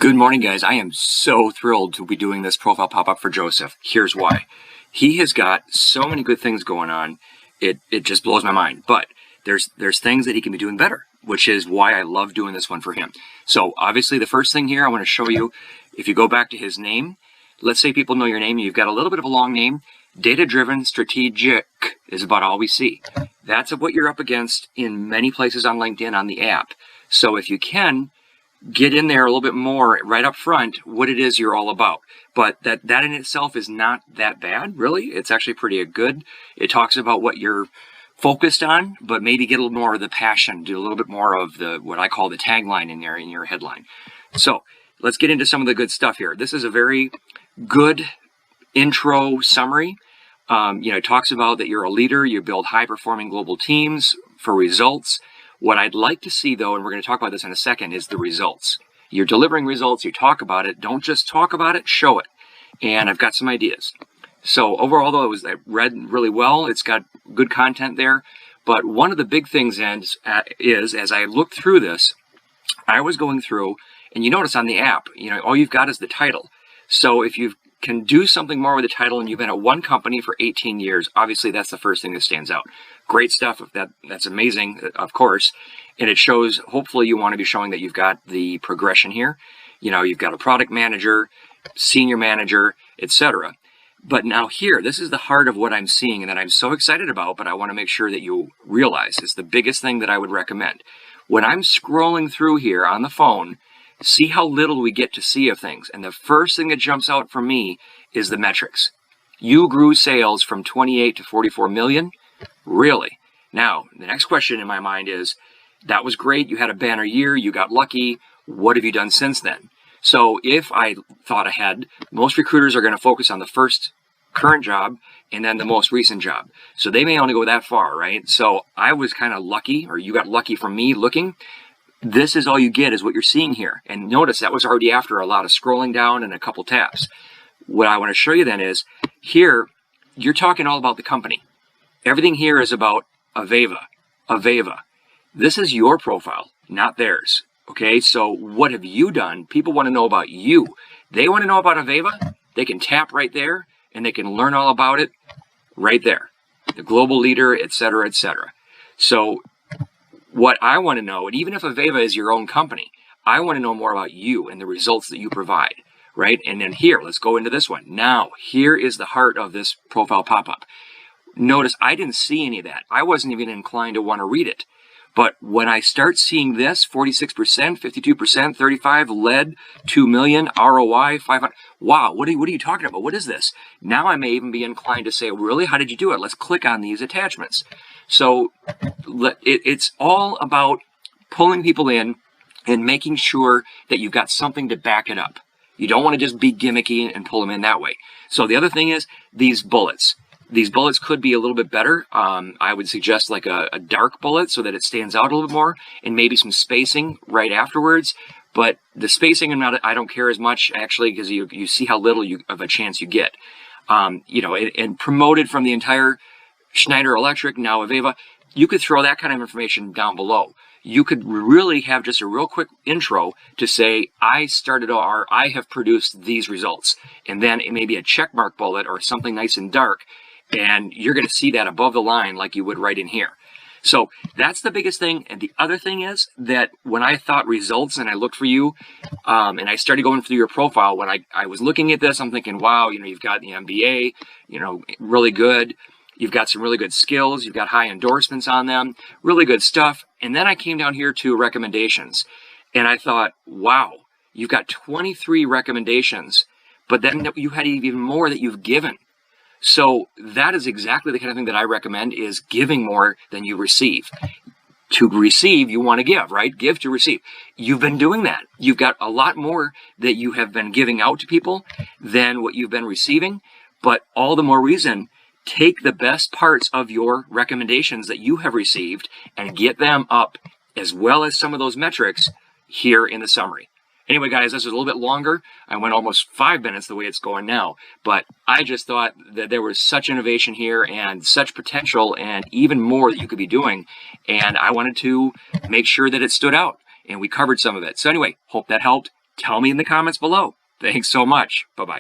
Good morning, guys. I am so thrilled to be doing this profile pop-up for Joseph. Here's why. He has got so many good things going on. It just blows my mind. But there's things that he can be doing better, which is why I love doing this one for him. So obviously the first thing here I want to show you, if you go back to his name, let's say people know your name, you've got a little bit of a long name. Data-driven, strategic is about all we see. That's what you're up against in many places on LinkedIn on the app. So if you can, get in there a little bit more right up front what it is you're all about. But that in itself is not that bad, really. It's actually pretty good. It talks about what you're focused on, but maybe get a little more of the passion, do a little bit more of the what I call the tagline in there in your headline. So let's get into some of the good stuff here. This is a very good intro summary. It talks about that you're a leader, you build high-performing global teams for results. What I'd like to see, though, and we're going to talk about this in a second, is the results. You're delivering results, you talk about it. Don't just talk about it, show it. And I've got some ideas. So overall, though, I read really well. It's got good content there. But one of the big things is, as I looked through this, I was going through, and you notice on the app, all you've got is the title. So if you can do something more with the title and you've been at one company for 18 years, obviously that's the first thing that stands out. Great stuff. That's amazing, of course. And it shows, hopefully you want to be showing that you've got the progression here. You've got a product manager, senior manager, etc. But now here, this is the heart of what I'm seeing and that I'm so excited about, but I want to make sure that you realize it's the biggest thing that I would recommend. When I'm scrolling through here on the phone, see how little we get to see of things. And the first thing that jumps out for me is the metrics. You grew sales from 28 to 44 million. Really? Now, the next question in my mind is, that was great. You had a banner year. You got lucky. What have you done since then? So if I thought ahead, most recruiters are going to focus on the first current job and then the most recent job. So they may only go that far, right? So I was kind of lucky, or you got lucky from me looking. This is all you get is what you're seeing here. And notice that was already after a lot of scrolling down and a couple tabs. What I want to show you then is, here, you're talking all about the company. Everything here is about 𝐦𝐢𝐧𝐬. This is your profile, not theirs. Okay, so what have you done? People want to know about you. They want to know about 𝐦𝐢𝐧𝐬. They can tap right there and they can learn all about it right there. The global leader, etc., etc. So what I want to know, and even if 𝐦𝐢𝐧𝐬 is your own company, I want to know more about you and the results that you provide, right? And then here, let's go into this one. Now, here is the heart of this profile pop-up. Notice I didn't see any of that. I wasn't even inclined to want to read it. But when I start seeing this, 46%, 52%, 35, lead, 2 million, ROI, 500, wow, what are you talking about? What is this? Now I may even be inclined to say, really, how did you do it? Let's click on these attachments. So it's all about pulling people in and making sure that you've got something to back it up. You don't want to just be gimmicky and pull them in that way. So the other thing is these bullets. These bullets could be a little bit better. I would suggest like a dark bullet so that it stands out a little bit more, and maybe some spacing right afterwards. But the spacing, I don't care as much, actually, because you see how little of a chance you get. And promoted from the entire Schneider Electric, now 𝐦𝐢𝐧𝐬, you could throw that kind of information down below. You could really have just a real quick intro to say, I started, or I have produced these results. And then it may be a check mark bullet or something nice and dark. And you're going to see that above the line like you would right in here. So that's the biggest thing. And the other thing is that when I thought results and I looked for you, and I started going through your profile, when I was looking at this, I'm thinking, wow, you've got the MBA, really good. You've got some really good skills. You've got high endorsements on them, really good stuff. And then I came down here to recommendations and I thought, wow, you've got 23 recommendations, but then you had even more that you've given. So that is exactly the kind of thing that I recommend, is giving more than you receive. To receive, you want to give, right? Give to receive. You've been doing that. You've got a lot more that you have been giving out to people than what you've been receiving. But all the more reason, take the best parts of your recommendations that you have received and get them up, as well as some of those metrics here in the summary. Anyway, guys, this was a little bit longer. I went almost 5 minutes the way it's going now, but I just thought that there was such innovation here and such potential and even more that you could be doing. And I wanted to make sure that it stood out, and we covered some of it. So anyway, hope that helped. Tell me in the comments below. Thanks so much. Bye-bye.